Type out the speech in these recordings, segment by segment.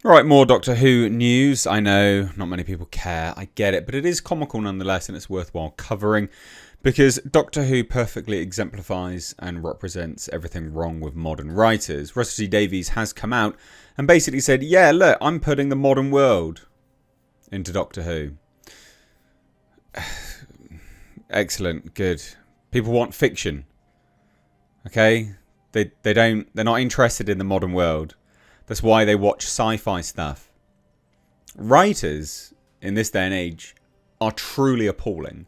Right, more Doctor Who news. I know not many people care, I get it, but it is comical nonetheless, and it's worthwhile covering because Doctor Who perfectly exemplifies and represents everything wrong with modern writers. Russell T Davies has come out and basically said, yeah, look, I'm putting the modern world into Doctor Who. Excellent, good. People want fiction. Okay? They're not interested in the modern world. That's why they watch sci-fi stuff. Writers in this day and age are truly appalling.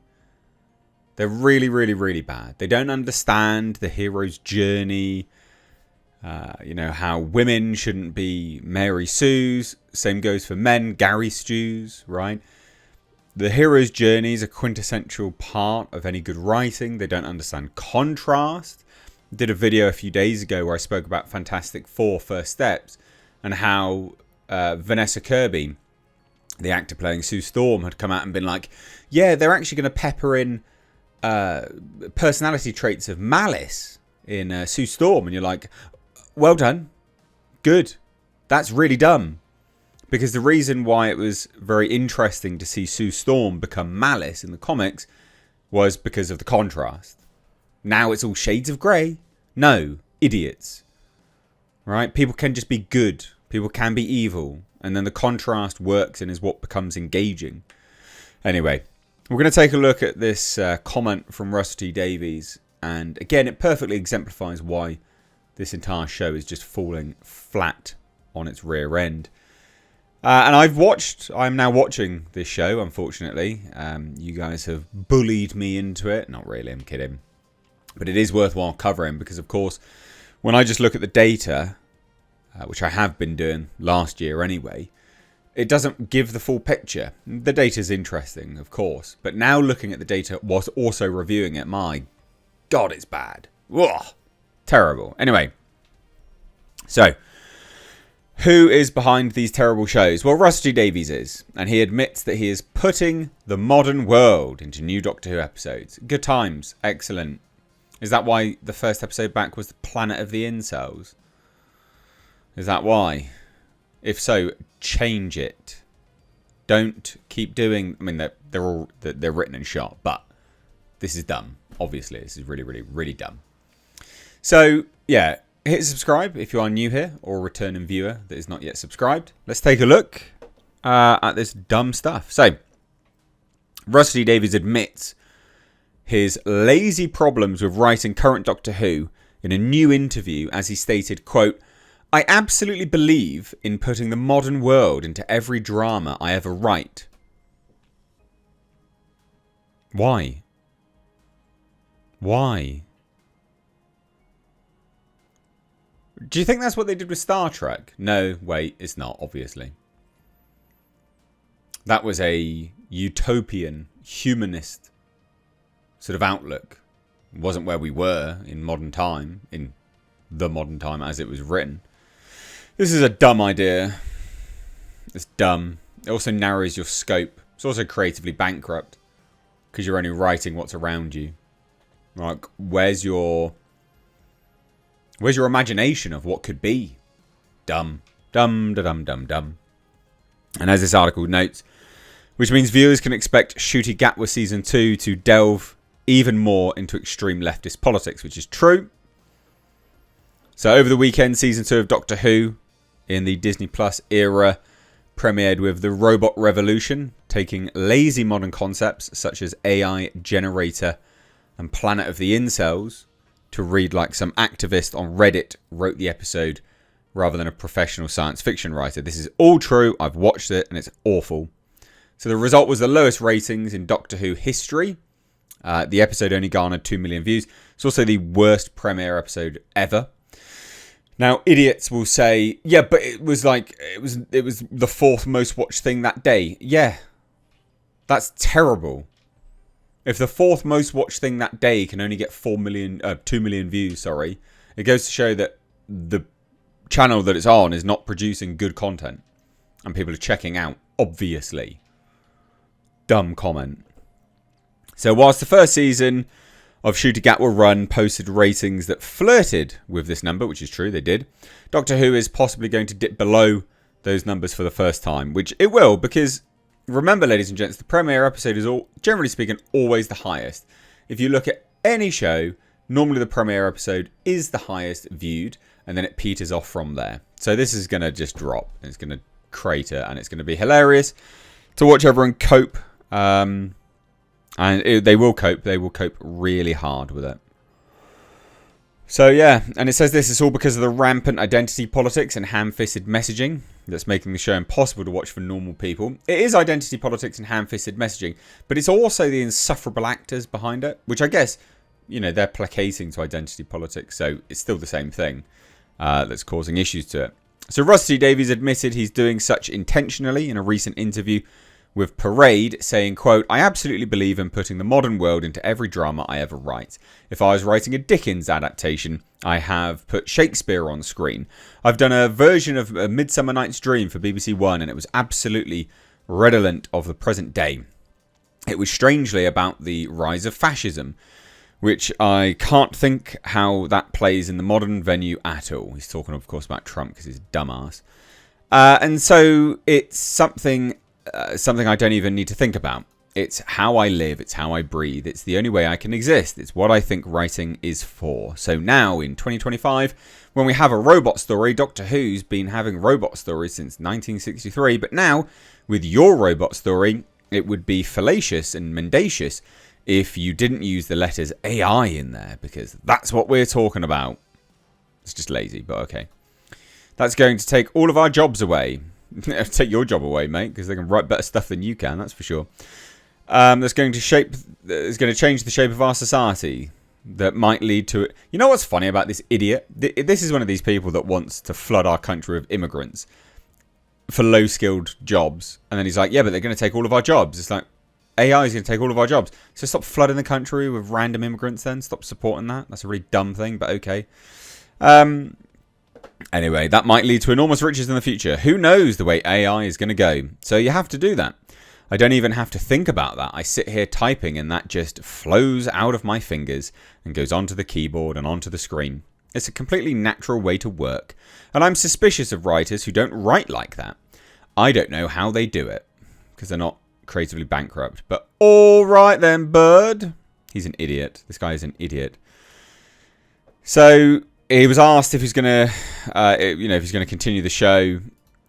They're really, really, really bad. They don't understand the hero's journey. How women shouldn't be Mary Sues. Same goes for men, Gary Stews, right? The hero's journey is a quintessential part of any good writing. They don't understand contrast. I did a video a few days ago where I spoke about Fantastic Four First Steps and how Vanessa Kirby, the actor playing Sue Storm, had come out and been like, yeah, they're actually going to pepper in personality traits of malice in Sue Storm. And you're like, well done. Good. That's really dumb. Because the reason why it was very interesting to see Sue Storm become malice in the comics was because of the contrast. Now it's all shades of grey. No, idiots. Right? People can just be good. People can be evil. And then the contrast works and is what becomes engaging. Anyway, we're going to take a look at this comment from Russell T Davies. And again, it perfectly exemplifies why this entire show is just falling flat on its rear end. And I'm now watching this show, unfortunately. You guys have bullied me into it. Not really, I'm kidding. But it is worthwhile covering because, of course, when I just look at the data, which I have been doing last year anyway, it doesn't give the full picture. The data is interesting, of course. But now looking at the data whilst also reviewing it, my God, it's bad. Ugh, terrible. Anyway, so who is behind these terrible shows? Well, Russell T Davies is, and he admits that he is putting the modern world into new Doctor Who episodes. Good times, excellent. Is that why the first episode back was the Planet of the Incels? Is that why? If so, change it. Don't keep doing. I mean, they're written and shot, but this is dumb. Obviously, this is really, really, really dumb. So yeah. Hit subscribe if you are new here or a returning viewer that is not yet subscribed. Let's take a look at this dumb stuff. So, Russell T Davies admits his lazy problems with writing current Doctor Who in a new interview as he stated, quote, I absolutely believe in putting the modern world into every drama I ever write. Why? Why? Do you think that's what they did with Star Trek? No, wait, it's not, obviously. That was a utopian, humanist sort of outlook. It wasn't where we were in modern time, in the modern time as it was written. This is a dumb idea. It's dumb. It also narrows your scope. It's also creatively bankrupt because you're only writing what's around you. Like, where's your imagination of what could be? Dumb. Dumb, da-dum, dum, dum. And as this article notes, which means viewers can expect Ncuti Gatwa Season 2 to delve even more into extreme leftist politics, which is true. So over the weekend, Season 2 of Doctor Who in the Disney Plus era premiered with The Robot Revolution, taking lazy modern concepts such as AI generator and Planet of the Incels to read like some activist on Reddit wrote the episode rather than a professional science fiction writer. This is all true. I've watched it and it's awful. So the result was the lowest ratings in Doctor Who history. The episode only garnered 2 million views. It's also the worst premiere episode ever. Now, idiots will say, yeah, but it was the fourth most watched thing that day. Yeah, that's terrible. If the fourth most watched thing that day can only get 2 million views, it goes to show that the channel that it's on is not producing good content. And people are checking out, obviously. Dumb comment. So whilst the first season of Ncuti Gatwa Run posted ratings that flirted with this number, which is true, they did, Doctor Who is possibly going to dip below those numbers for the first time, which it will, because remember, ladies and gents, the premiere episode is, generally speaking, always the highest. If you look at any show, normally the premiere episode is the highest viewed, and then it peters off from there. So this is going to just drop. It's going to crater, and it's going to be hilarious to watch everyone cope. And they will cope. They will cope really hard with it. So yeah, and it says this is all because of the rampant identity politics and ham-fisted messaging that's making the show impossible to watch for normal people. It is identity politics and ham-fisted messaging, but it's also the insufferable actors behind it, which I guess, you know, they're placating to identity politics, so it's still the same thing that's causing issues to it. So Rusty Davies admitted he's doing such intentionally in a recent interview with Parade, saying, quote, "I absolutely believe in putting the modern world into every drama I ever write. If I was writing a Dickens adaptation, I have put Shakespeare on screen. I've done a version of A Midsummer Night's Dream for BBC One, and it was absolutely redolent of the present day. It was strangely about the rise of fascism, which I can't think how that plays in the modern venue at all." He's talking, of course, about Trump because he's a dumbass. And so it's something I don't even need to think about. It's how I live. It's how I breathe. It's the only way I can exist. It's what I think writing is for. So now in 2025, when we have a robot story, Doctor Who's been having robot stories since 1963, but now with your robot story, it would be fallacious and mendacious if you didn't use the letters AI in there, because that's what we're talking about. It's just lazy, but okay. That's going to take all of our jobs away. Take your job away, mate, because they can write better stuff than you can, that's for sure. That's going to change the shape of our society. That might lead to it. You know what's funny about this idiot? This is one of these people that wants to flood our country with immigrants for low-skilled jobs. And then he's like, yeah, but they're going to take all of our jobs. It's like, AI is going to take all of our jobs. So stop flooding the country with random immigrants then. Stop supporting that. That's a really dumb thing, but okay. Anyway, that might lead to enormous riches in the future. Who knows the way AI is going to go? So you have to do that. I don't even have to think about that. I sit here typing and that just flows out of my fingers and goes onto the keyboard and onto the screen. It's a completely natural way to work. And I'm suspicious of writers who don't write like that. I don't know how they do it because they're not creatively bankrupt. But all right then, bud. He's an idiot. This guy is an idiot. So he was asked if he's going to, if he's going to continue the show.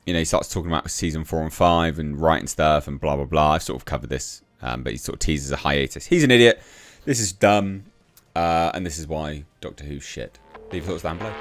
You know, he starts talking about season 4 and 5 and writing stuff and blah, blah, blah. I've sort of covered this, but he sort of teases a hiatus. He's an idiot. This is dumb. And this is why Doctor Who's shit. Leave your thoughts down below.